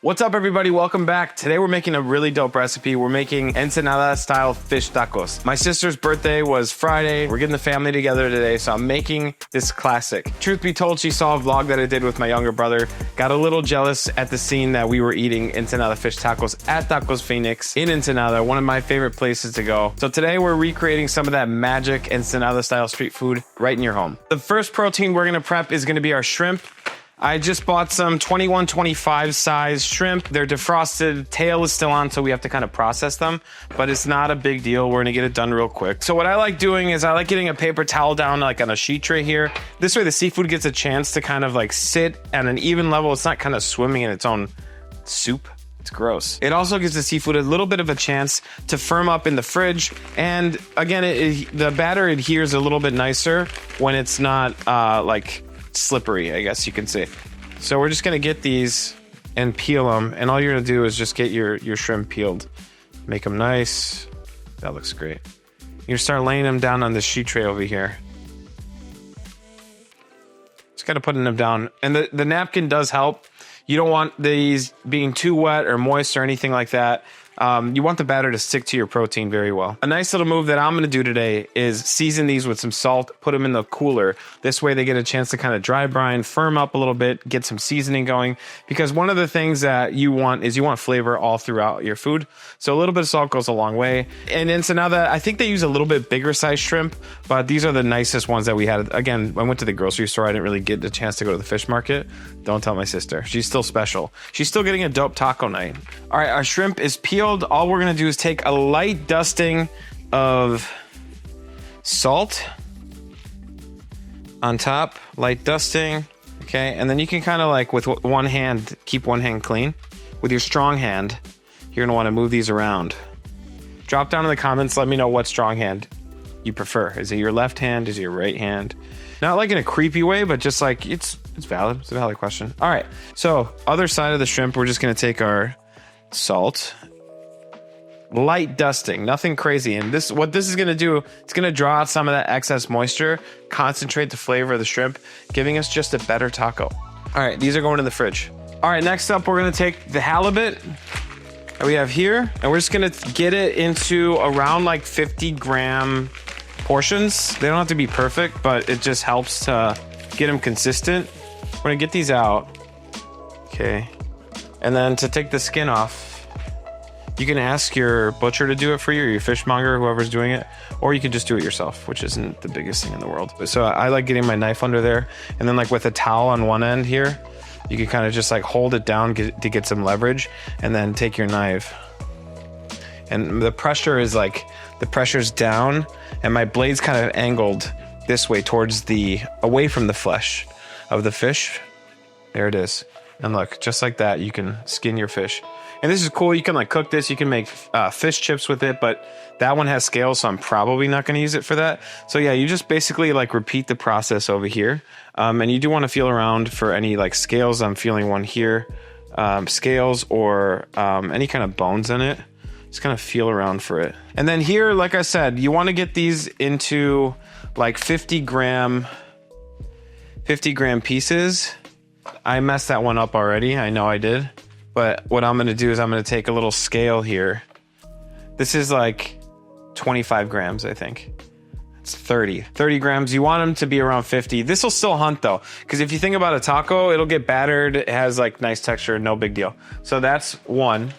What's up, everybody? Welcome back. Today we're making a really dope recipe. We're making Ensenada style fish tacos. My sister's birthday was Friday. We're getting the family together today, so I'm making this classic. Truth be told, she saw a vlog that I did with my younger brother, got a little jealous at the scene that we were eating Ensenada fish tacos at Tacos Phoenix in Ensenada, one of my favorite places to go. So today we're recreating some of that magic Ensenada style street food right in your home. The first protein we're gonna prep is gonna be our shrimp. I just bought some 21-25 size shrimp. They're defrosted, tail is still on, so we have to kind of process them, but it's not a big deal. We're gonna get it done real quick. So what I like doing is I like getting a paper towel down like on a sheet tray here. This way the seafood gets a chance to kind of like sit at an even level. It's not kind of swimming in its own soup. It's gross. It also gives the seafood a little bit of a chance to firm up in the fridge. And again, the batter adheres a little bit nicer when it's not like slippery, I guess you can say. So we're just gonna get these and peel them, and all you're gonna do is just get your shrimp peeled, make them nice. That looks great. You start laying them down on the sheet tray over here. Just kind of putting them down, and the napkin does help. You don't want these being too wet or moist or anything like that. You want the batter to stick to your protein very well. A nice little move that I'm going to do today is season these with some salt, put them in the cooler. This way they get a chance to kind of dry brine, firm up a little bit, get some seasoning going. Because one of the things that you want is you want flavor all throughout your food. So a little bit of salt goes a long way. And Ensenada, I think they use a little bit bigger size shrimp, but these are the nicest ones that we had. Again, I went to the grocery store. I didn't really get the chance to go to the fish market. Don't tell my sister. She's still special. She's still getting a dope taco night. All right, our shrimp is peeled. All we're gonna do is take a light dusting of salt on top, light dusting, okay? And then you can kind of like with one hand, keep one hand clean. With your strong hand, you're gonna wanna move these around. Drop down in the comments, let me know what strong hand you prefer. Is it your left hand, is it your right hand? Not like in a creepy way, but just like, it's valid, it's a valid question. All right, so other side of the shrimp, we're just gonna take our salt, light dusting, nothing crazy. And what this is gonna do, it's gonna draw out some of that excess moisture, concentrate the flavor of the shrimp, giving us just a better taco. All right, these are going in the fridge. All right, next up, we're gonna take the halibut that we have here, and we're just gonna get it into around like 50-gram portions. They don't have to be perfect, but it just helps to get them consistent. We're gonna get these out, okay? And then to take the skin off, you can ask your butcher to do it for you, or your fishmonger, whoever's doing it, or you can just do it yourself, which isn't the biggest thing in the world. So I like getting my knife under there, and then like with a towel on one end here, you can kind of just like hold it down to get some leverage, and then take your knife. And the pressure is like, the pressure's down, and my blade's kind of angled this way towards away from the flesh of the fish. There it is. And look, just like that, you can skin your fish. And this is cool. You can like cook this. You can make fish chips with it, but that one has scales, so I'm probably not going to use it for that. So yeah, you just basically like repeat the process over here. And you do want to feel around for any like scales. I'm feeling one here. Scales or any kind of bones in it. Just kind of feel around for it. And then here, like I said, you want to get these into like 50-gram pieces. I messed that one up already. I know I did. But what I'm going to do is I'm going to take a little scale here. This is like 25 grams, I think. It's 30 grams. You want them to be around 50. This will still hunt though, because if you think about a taco, it'll get battered. It has like nice texture, no big deal. So that's one.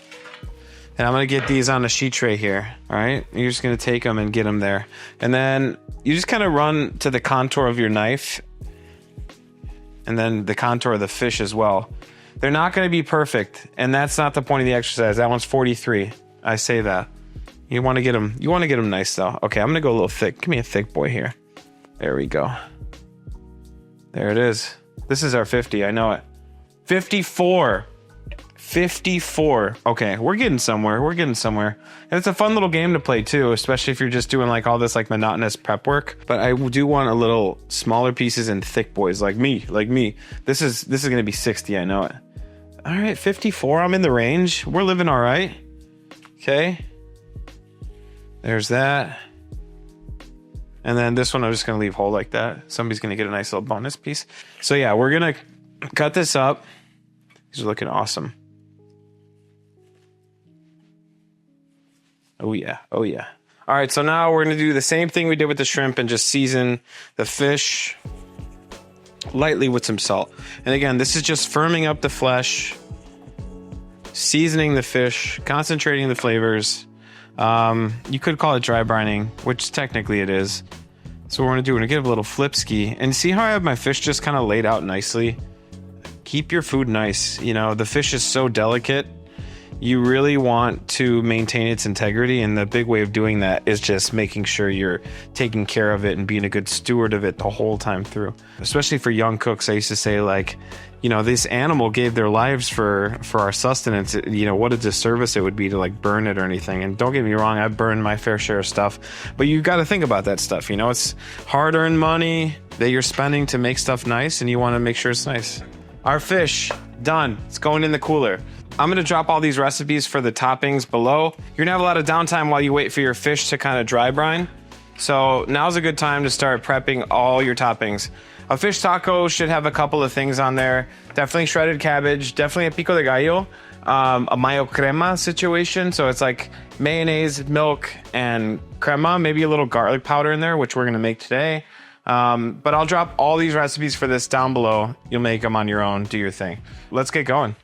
And I'm going to get these on a sheet tray here. All right. You're just going to take them and get them there. And then you just kind of run to the contour of your knife, and then the contour of the fish as well. They're not going to be perfect, and that's not the point of the exercise. That one's 43. I say that. You want to get them. You want to get them nice though. Okay, I'm going to go a little thick. Give me a thick boy here. There we go. There it is. This is our 50. I know it. 54. 54. Okay, we're getting somewhere. We're getting somewhere. And it's a fun little game to play too, especially if you're just doing like all this like monotonous prep work. But I do want a little smaller pieces and thick boys like me. This is going to be 60. I know it. All right, 54. I'm in the range. We're living all right. Okay. There's that. And then this one I'm just going to leave whole like that. Somebody's going to get a nice little bonus piece. So yeah, we're going to cut this up. These are looking awesome. Oh yeah, oh yeah. All right, so now we're gonna do the same thing we did with the shrimp and just season the fish lightly with some salt. And again, this is just firming up the flesh, seasoning the fish, concentrating the flavors. You could call it dry brining, which technically it is. So what we're gonna do, we're gonna give it a little flip ski. And see how I have my fish just kind of laid out nicely? Keep your food nice. You know, the fish is so delicate. You really want to maintain its integrity, and the big way of doing that is just making sure you're taking care of it and being a good steward of it the whole time through. Especially for young cooks, I used to say, like, you know, this animal gave their lives for our sustenance. You know, what a disservice it would be to like burn it or anything. And don't get me wrong, I've burned my fair share of stuff, but you got to think about that stuff. You know, it's hard-earned money that you're spending to make stuff nice, and you want to make sure it's nice. Our fish, done. It's going in the cooler. I'm going to drop all these recipes for the toppings below. You're going to have a lot of downtime while you wait for your fish to kind of dry brine. So now's a good time to start prepping all your toppings. A fish taco should have a couple of things on there. Definitely shredded cabbage, definitely a pico de gallo, a mayocrema situation. So it's like mayonnaise, milk, and crema, maybe a little garlic powder in there, which we're going to make today. But I'll drop all these recipes for this down below. You'll make them on your own, do your thing. Let's get going.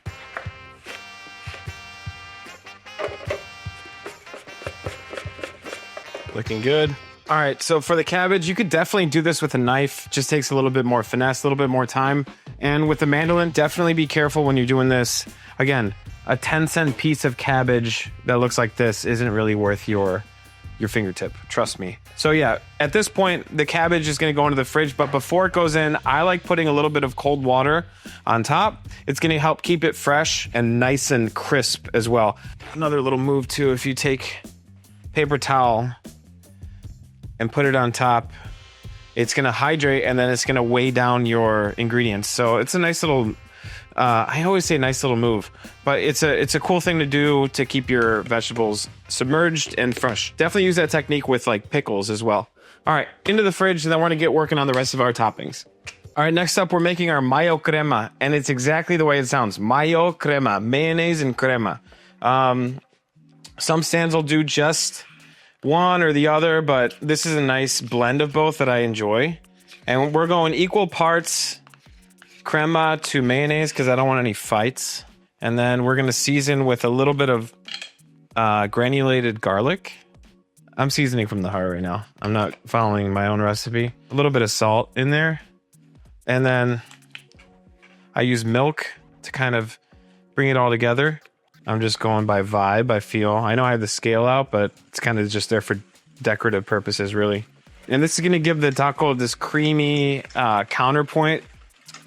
Looking good. All right, so for the cabbage, you could definitely do this with a knife. Just takes a little bit more finesse, a little bit more time. And with the mandolin, definitely be careful when you're doing this. Again, a 10-cent piece of cabbage that looks like this isn't really worth your fingertip. Trust me. So yeah, at this point, the cabbage is going to go into the fridge. But before it goes in, I like putting a little bit of cold water on top. It's going to help keep it fresh and nice and crisp as well. Another little move too, if you take paper towel and put it on top, it's going to hydrate and then it's going to weigh down your ingredients. So it's a nice little, I always say nice little move, but it's a cool thing to do to keep your vegetables submerged and fresh. Definitely use that technique with like pickles as well. All right, into the fridge, and then we're going to get working on the rest of our toppings. All right, next up, we're making our Mayocrema, and it's exactly the way it sounds. Mayocrema, mayonnaise and crema. Some stands will do just one or the other, but this is a nice blend of both that I enjoy. And we're going equal parts crema to mayonnaise because I don't want any fights. And then we're going to season with a little bit of granulated garlic. I'm seasoning from the heart right now. I'm not following my own recipe. A little bit of salt in there. And then I use milk to kind of bring it all together. I'm just going by vibe, I feel. I know I have the scale out, but it's kind of just there for decorative purposes, really. And this is going to give the taco this creamy counterpoint.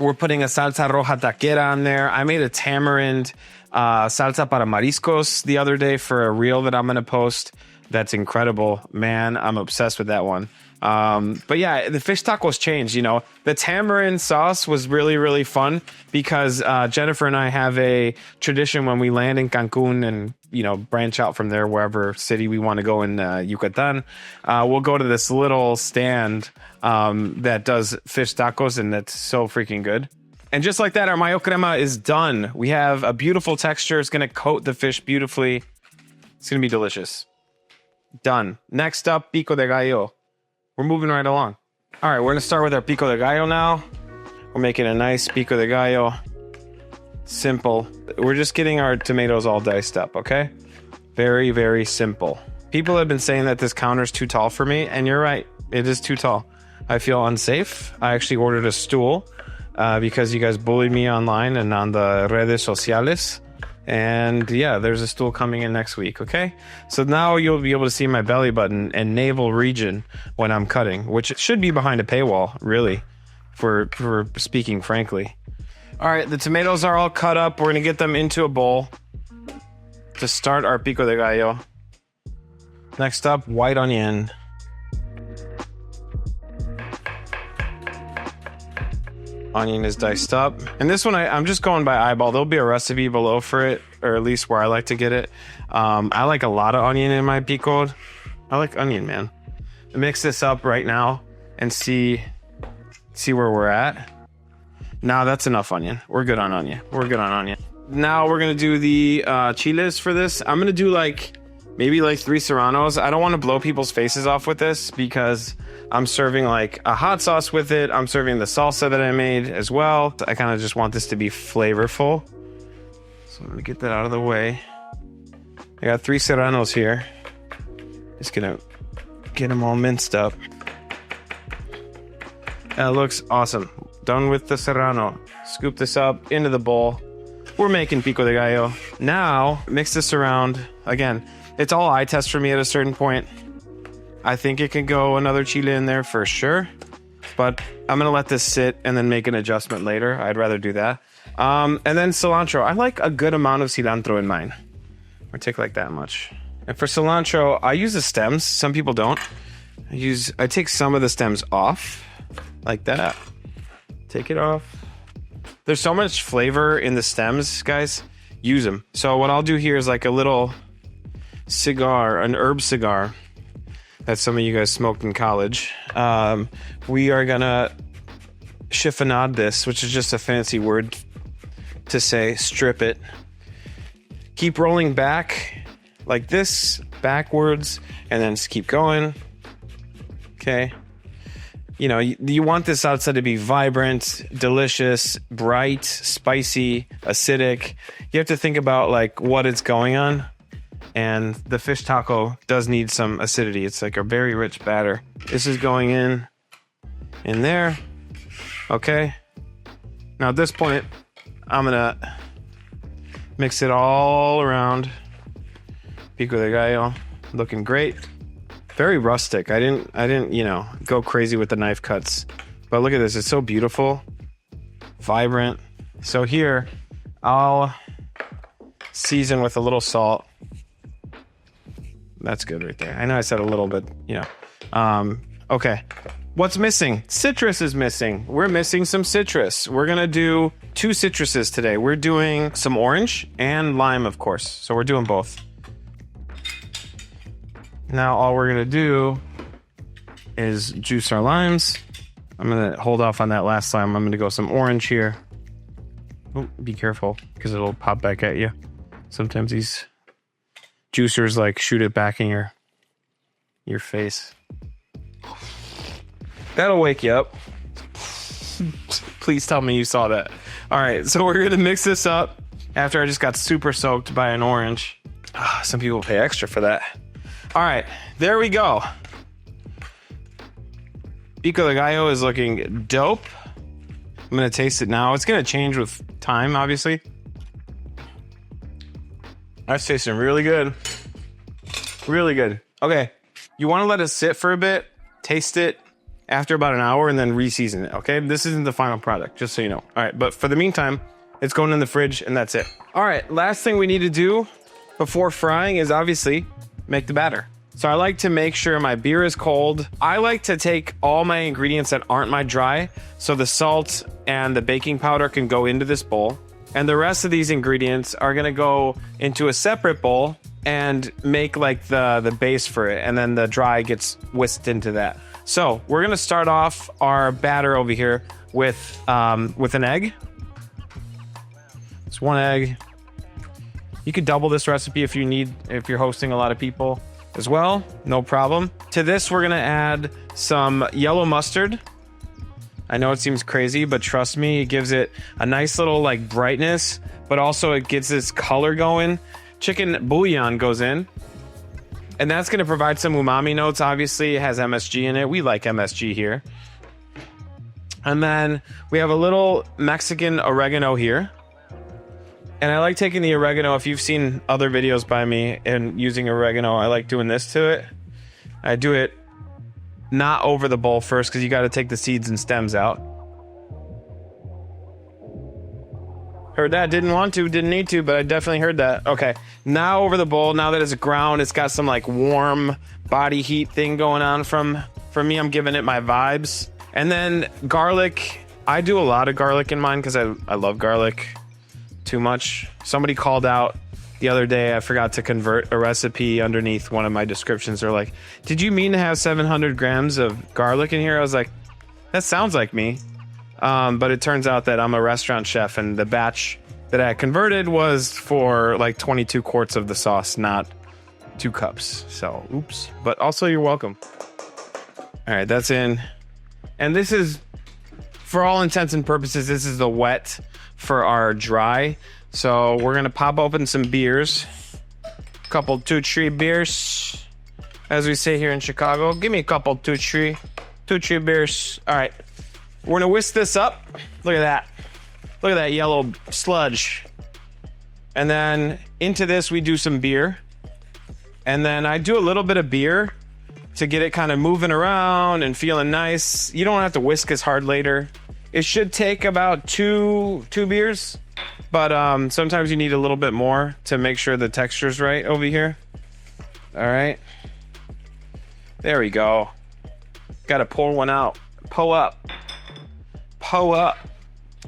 We're putting a salsa roja TAQUERA on there. I made a tamarind salsa para mariscos the other day for a reel that I'm going to post. That's incredible. Man, I'm obsessed with that one. But yeah, the fish tacos changed, you know. The tamarind sauce was really, really fun because Jennifer and I have a tradition when we land in Cancun and, you know, branch out from there, wherever city we want to go in Yucatan. We'll go to this little stand that does fish tacos, and that's so freaking good. And just like that, our Mayocrema is done. We have a beautiful texture. It's going to coat the fish beautifully. It's going to be delicious. Done. Next up, pico de gallo. We're moving right along. All right, we're going to start with our pico de gallo now. We're making a nice pico de gallo. Simple. We're just getting our tomatoes all diced up, okay? Very, very simple. People have been saying that this counter is too tall for me, and you're right. It is too tall. I feel unsafe. I actually ordered a stool because you guys bullied me online and on the redes sociales. And yeah, there's a stool coming in next week, okay? So now you'll be able to see my belly button and navel region when I'm cutting, which should be behind a paywall, really, for speaking frankly. All right, the tomatoes are all cut up. We're going to get them into a bowl to start our pico de gallo. Next up, white onion. Onion is diced up. And this one, I'm just going by eyeball. There'll be a recipe below for it, or at least where I like to get it. I like a lot of onion in my pico. I like onion, man. Mix this up right now and see where we're at. Now that's enough onion. We're good on onion. We're good on onion. Now we're going to do the chiles for this. I'm going to do like maybe like 3 serranos. I don't want to blow people's faces off with this because I'm serving like a hot sauce with it. I'm serving the salsa that I made as well. I kind of just want this to be flavorful. So I'm gonna get that out of the way. I got 3 serranos here. Just gonna get them all minced up. That looks awesome. Done with the serrano. Scoop this up into the bowl. We're making pico de gallo. Now, mix this around. Again, it's all eye test for me at a certain point. I think it can go another chile in there for sure. But I'm going to let this sit and then make an adjustment later. I'd rather do that. And then cilantro. I like a good amount of cilantro in mine. Or take like that much. And for cilantro, I use the stems. Some people don't. I take some of the stems off. Like that. Take it off. There's so much flavor in the stems, guys. Use them. So what I'll do here is like a little cigar, an herb cigar that some of you guys smoked in college. We are gonna chiffonade this, which is just a fancy word to say strip it. Keep rolling back like this, backwards, and then just keep going. Okay. You know, you want this salsa to be vibrant, delicious, bright, spicy, acidic. You have to think about like what it's going on. And the fish taco does need some acidity. It's like a very rich batter. This is going in there. Okay. Now at this point, I'm gonna mix it all around. Pico de gallo, looking great. Very rustic. I didn't, you know, go crazy with the knife cuts. But look at this. It's so beautiful. Vibrant. So here, I'll season with a little salt. That's good right there. I know I said a little bit, you know. Okay. What's missing? Citrus is missing. We're missing some citrus. We're going to do 2 citruses today. We're doing some orange and lime, of course. So we're doing both. Now all we're gonna do is juice our limes. I'm gonna hold off on that last lime. I'm gonna go some orange here. Oh, be careful because it'll pop back at you. Sometimes these juicers like shoot it back in your face. That'll wake you up. Please tell me you saw that. All right, so we're gonna mix this up after I just got super soaked by an orange. Some people pay extra for that. All right, there we go. Pico de gallo is looking dope. I'm gonna taste it now. It's gonna change with time, obviously. That's tasting really good. Really good. Okay, you wanna let it sit for a bit, taste it after about an hour, and then re-season it, okay? This isn't the final product, just so you know. All right, but for the meantime, it's going in the fridge, and that's it. All right, last thing we need to do before frying is obviously make the batter. So I like to make sure my beer is cold. I like to take all my ingredients that aren't my dry, so the salt and the baking powder can go into this bowl. And the rest of these ingredients are gonna go into a separate bowl and make like the base for it. And then the dry gets whisked into that. So we're gonna start off our batter over here with an egg. It's 1 egg. You could double this recipe if you're hosting a lot of people as well, no problem. To this, we're gonna add some yellow mustard. I know it seems crazy, but trust me, it gives it a nice little like brightness, but also it gets this color going. Chicken bouillon goes in, and that's gonna provide some umami notes. Obviously, it has MSG in it. We like MSG here. And then we have a little Mexican oregano here. And I like taking the oregano. If you've seen other videos by me and using oregano, I like doing this to it. I do it not over the bowl first because you got to take the seeds and stems out. Heard that. Didn't want to, didn't need to, but I definitely heard that. Okay, now over the bowl. Now that it's ground, it's got some like warm body heat thing going on from me. I'm giving it my vibes. And then garlic. I do a lot of garlic in mine because I love garlic too much. Somebody called out the other day, I forgot to convert a recipe underneath one of my descriptions. They're like, did you mean to have 700 grams of garlic in here? I was like, that sounds like me. But it turns out that I'm a restaurant chef, and the batch that I converted was for like 22 quarts of the sauce, not 2 cups. So, oops. But also, you're welcome. All right, that's in. And this is, for all intents and purposes, this is the wet for our dry. So we're gonna pop open some beers. Couple 2-3 beers, as we say here in Chicago. Give me a couple 2-3 beers. All right, we're gonna whisk this up. Look at that. Look at that yellow sludge. And then into this we do some beer. And then I do a little bit of beer to get it kind of moving around and feeling nice. You don't have to whisk as hard later. It should take about two beers. But sometimes you need a little bit more to make sure the texture's right over here. All right. There we go. Got to pour one out. Pull up. Pull up.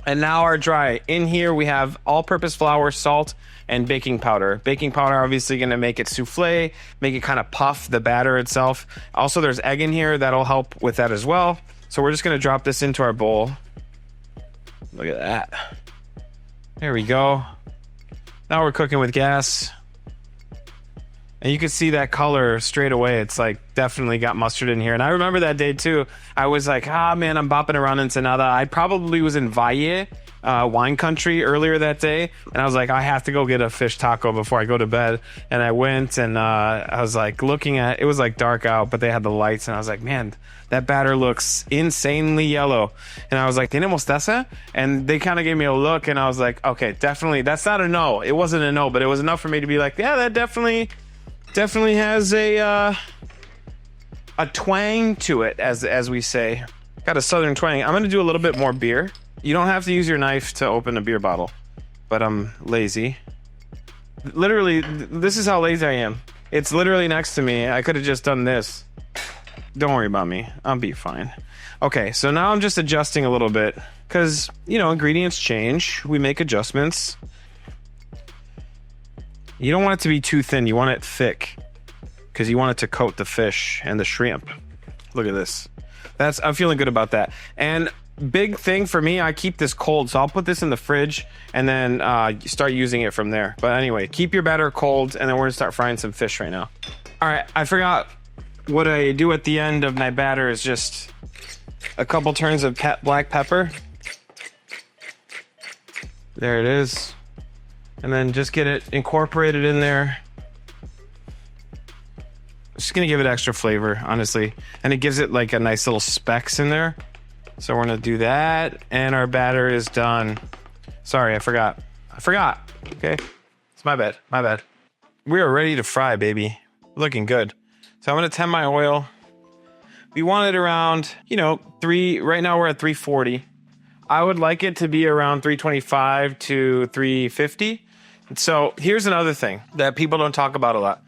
And now our dry. In here we have all-purpose flour, salt, and baking powder. Baking powder obviously going to make it souffle, make it kind of puff the batter itself. Also, there's egg in here. That'll help with that as well. So we're just going to drop this into our bowl. Look at that. There we go. Now we're cooking with gas. And you can see that color straight away. It's like definitely got mustard in here. And I remember that day too. I was like, man, I'm bopping around Ensenada. I probably was in Valle, wine country earlier that day. And I was like, I have to go get a fish taco before I go to bed. And I went and I was like looking at, it was like dark out, but they had the lights. And I was like, man, that batter looks insanely yellow. And I was like, ¿Tiene mostaza? And they kind of gave me a look and I was like, okay, definitely. That's not a no. It wasn't a no, but it was enough for me to be like, yeah, that definitely has a twang to it, as we say. Got a southern twang. I'm gonna do a little bit more beer. You don't have to use your knife to open a beer bottle, but I'm lazy. Literally, this is how lazy I am. It's literally next to me. I could have just done this. Don't worry about me. I'll be fine. Okay, so now I'm just adjusting a little bit because, you know, ingredients change. We make adjustments. You don't want it to be too thin. You want it thick because you want it to coat the fish and the shrimp. Look at this. I'm feeling good about that. And big thing for me, I keep this cold. So I'll put this in the fridge and then start using it from there. But anyway, keep your batter cold and then we're going to start frying some fish right now. All right, I forgot what I do at the end of my batter is just a couple turns of black pepper. There it is. And then just get it incorporated in there. Just gonna give it extra flavor, honestly. And it gives it like a nice little specks in there. So we're gonna do that. And our batter is done. Sorry, I forgot. Okay. It's my bad. We are ready to fry, baby. Looking good. So I'm gonna temp my oil. We want it around, you know, right now we're at 340. I would like it to be around 325 to 350. So here's another thing that people don't talk about a lot.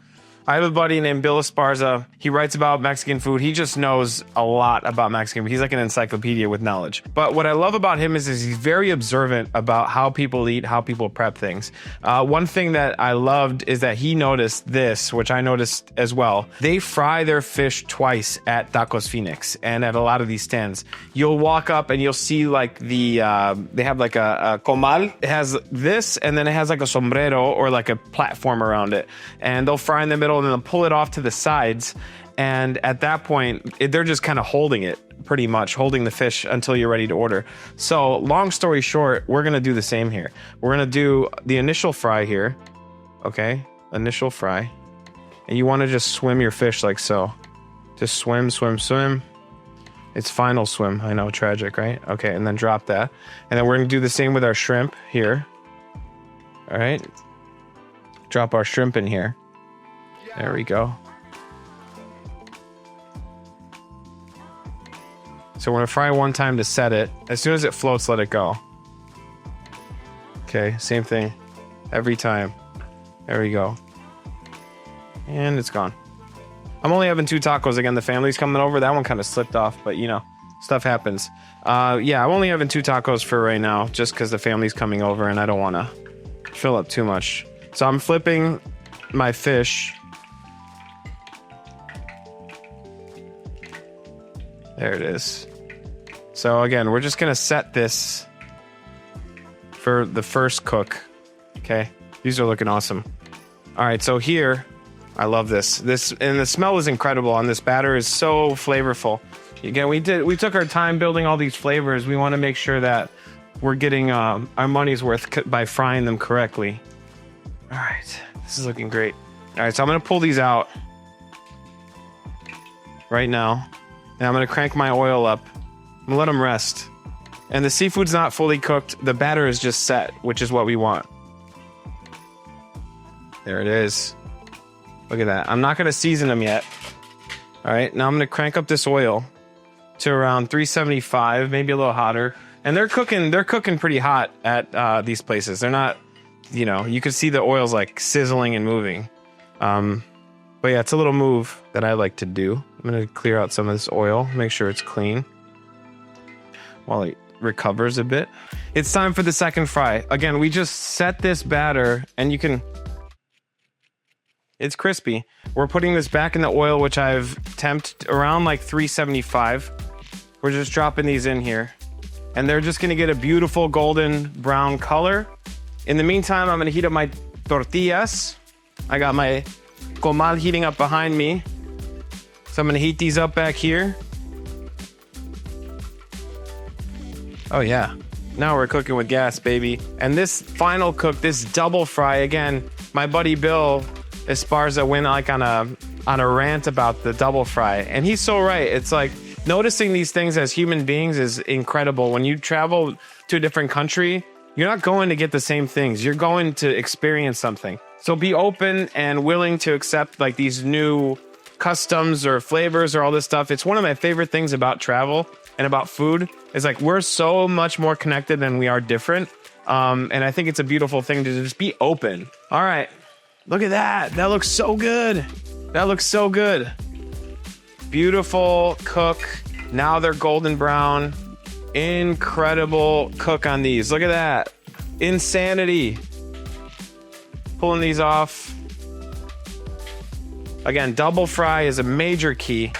I have a buddy named Bill Esparza. He writes about Mexican food. He just knows a lot about Mexican food. He's like an encyclopedia with knowledge. But what I love about him is he's very observant about how people eat, how people prep things. One thing that I loved is that he noticed this, which I noticed as well. They fry their fish twice at Tacos Phoenix and at a lot of these stands. You'll walk up and you'll see like they have like a comal. It has this and then it has like a sombrero or like a platform around it. And they'll fry in the middle and then they'll pull it off to the sides. And at that point, they're just kind of holding it, pretty much, holding the fish until you're ready to order. So long story short, we're going to do the same here. We're going to do the initial fry here. Okay, initial fry. And you want to just swim your fish like so. Just swim, swim, swim. It's final swim. I know, tragic, right? Okay, and then drop that. And then we're going to do the same with our shrimp here. All right. Drop our shrimp in here. There we go. So we're gonna fry one time to set it. As soon as it floats, let it go. Okay, same thing. Every time. There we go. And it's gone. I'm only having 2 tacos. Again, the family's coming over. That one kind of slipped off, but you know, stuff happens. Yeah, I'm only having 2 tacos for right now, just because the family's coming over and I don't want to fill up too much. So I'm flipping my fish. There it is. So again, we're just gonna set this for the first cook. Okay, these are looking awesome. All right, so here I love this. And the smell is incredible, and this batter is so flavorful. Again, we took our time building all these flavors. We want to make sure that we're getting our money's worth by frying them correctly. All right, this is looking great. All right, so I'm gonna pull these out right now, and I'm gonna crank my oil up. I'm gonna let them rest. And the seafood's not fully cooked. The batter is just set, which is what we want. There it is. Look at that. I'm not gonna season them yet. All right, now I'm gonna crank up this oil to around 375, maybe a little hotter. And they're cooking pretty hot at these places. They're not, you know, you can see the oil's like sizzling and moving. But yeah, it's a little move that I like to do. I'm gonna clear out some of this oil, make sure it's clean while it recovers a bit. It's time for the second fry. Again, we just set this batter and you can, it's crispy. We're putting this back in the oil, which I've temped around like 375. We're just dropping these in here. And they're just gonna get a beautiful golden brown color. In the meantime, I'm gonna heat up my tortillas. I got my comal heating up behind me. So I'm gonna heat these up back here. Oh yeah, now we're cooking with gas, baby. And this final cook, this double fry, again, my buddy Bill Esparza went like on a rant about the double fry. And he's so right. It's like, noticing these things as human beings is incredible. When you travel to a different country, you're not going to get the same things. You're going to experience something. So be open and willing to accept like these new customs or flavors or all this stuff. It's one of my favorite things about travel and about food. Is like we're so much more connected than we are different. And I think it's a beautiful thing to just be open. All right, look at that. That looks so good. That looks so good. Beautiful cook. Now they're golden brown. Incredible cook on these. Look at that. Insanity. Pulling these off. Again, double fry is a major key.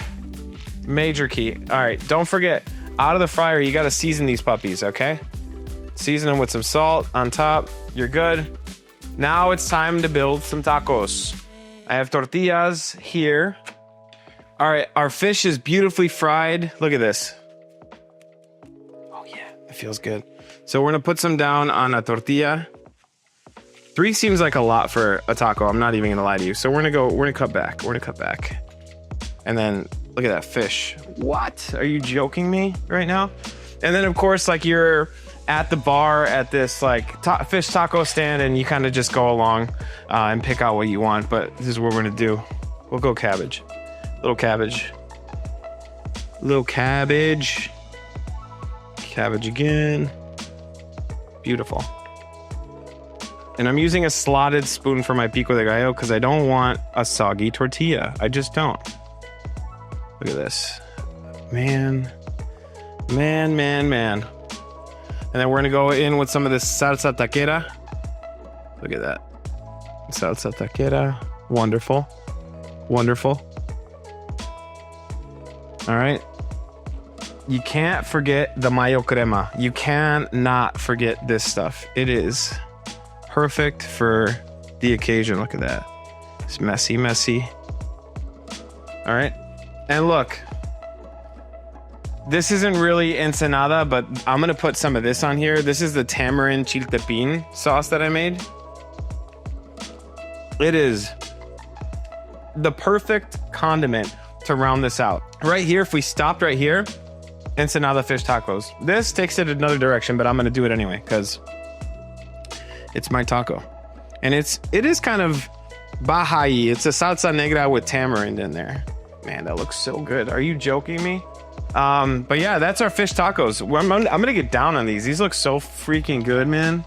Major key. All right, don't forget, out of the fryer, you got to season these puppies, okay? Season them with some salt on top. You're good. Now it's time to build some tacos. I have tortillas here. All right, our fish is beautifully fried. Look at this. Oh yeah, it feels good. So we're gonna put some down on a tortilla. 3 seems like a lot for a taco. I'm not even gonna lie to you. So we're gonna cut back. We're gonna cut back. And then look at that fish. What? Are you joking me right now? And then of course, like you're at the bar at this like fish taco stand and you kind of just go along and pick out what you want. But this is what we're gonna do. We'll go cabbage. Little cabbage. Little cabbage. Cabbage again. Beautiful. And I'm using a slotted spoon for my pico de gallo because I don't want a soggy tortilla. I just don't. Look at this. Man. Man, man, man. And then we're going to go in with some of this salsa taquera. Look at that. Salsa taquera. Wonderful. Wonderful. All right. You can't forget the Mayocrema. You cannot forget this stuff. It is perfect for the occasion. Look at that. It's messy, messy. All right. And look, this isn't really Ensenada, but I'm going to put some of this on here. This is the tamarind chiltepin sauce that I made. It is the perfect condiment to round this out. Right here, if we stopped right here, Ensenada fish tacos. This takes it another direction, but I'm going to do it anyway because it's my taco. And it is kind of Baja-y. It's a salsa negra with tamarind in there. Man, that looks so good. Are you joking me? But yeah, that's our fish tacos. I'm gonna get down on these. These look so freaking good, man.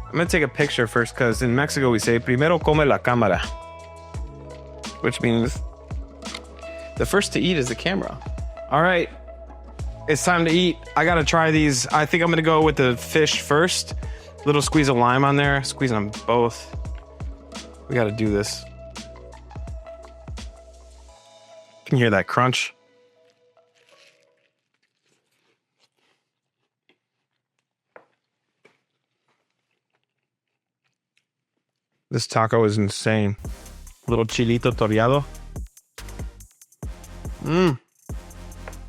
I'm gonna take a picture first because in Mexico we say primero come la cámara, which means the first to eat is the camera. All right, it's time to eat. I gotta try these. I think I'm gonna go with the fish first. Little squeeze of lime on there. Squeeze them both. We gotta do this. Can you hear that crunch? This taco is insane. Little chilito toreado.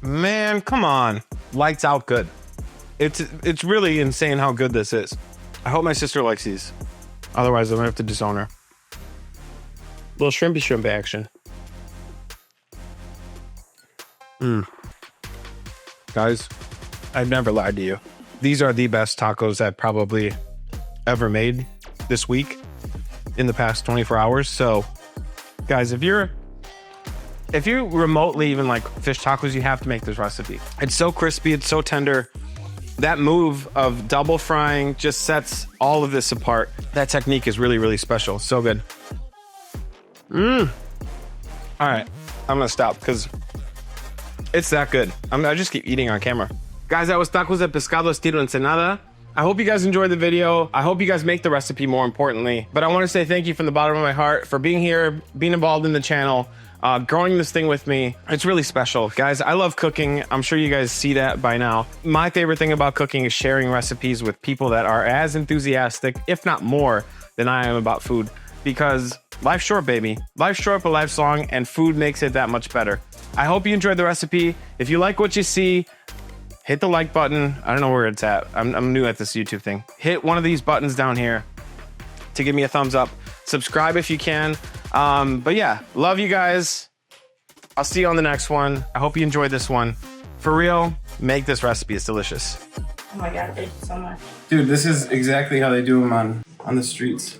Man, come on. Lights out good. It's really insane how good this is. I hope my sister likes these. Otherwise, I'm gonna have to disown her. Little shrimpy shrimp action. Guys, I've never lied to you. These are the best tacos I've probably ever made this week in the past 24 hours. So, guys, if you remotely even like fish tacos, you have to make this recipe. It's so crispy, it's so tender. That move of double frying just sets all of this apart. That technique is really, really special. So good. All right, I'm gonna stop because it's that good. I just keep eating on camera. Guys, that was tacos de pescado estilo Ensenada. I hope you guys enjoyed the video. I hope you guys make the recipe, more importantly. But I want to say thank you from the bottom of my heart for being here, being involved in the channel, growing this thing with me. It's really special. Guys, I love cooking. I'm sure you guys see that by now. My favorite thing about cooking is sharing recipes with people that are as enthusiastic, if not more, than I am about food. Because life's short, baby. Life's short, but life's long, and food makes it that much better. I hope you enjoyed the recipe. If you like what you see, hit the like button. I don't know where it's at. I'm new at this YouTube thing. Hit one of these buttons down here to give me a thumbs up. Subscribe if you can. But yeah, love you guys. I'll see you on the next one. I hope you enjoyed this one. For real, make this recipe. It's delicious. Oh my God, thank you so much. Dude, this is exactly how they do them on the streets.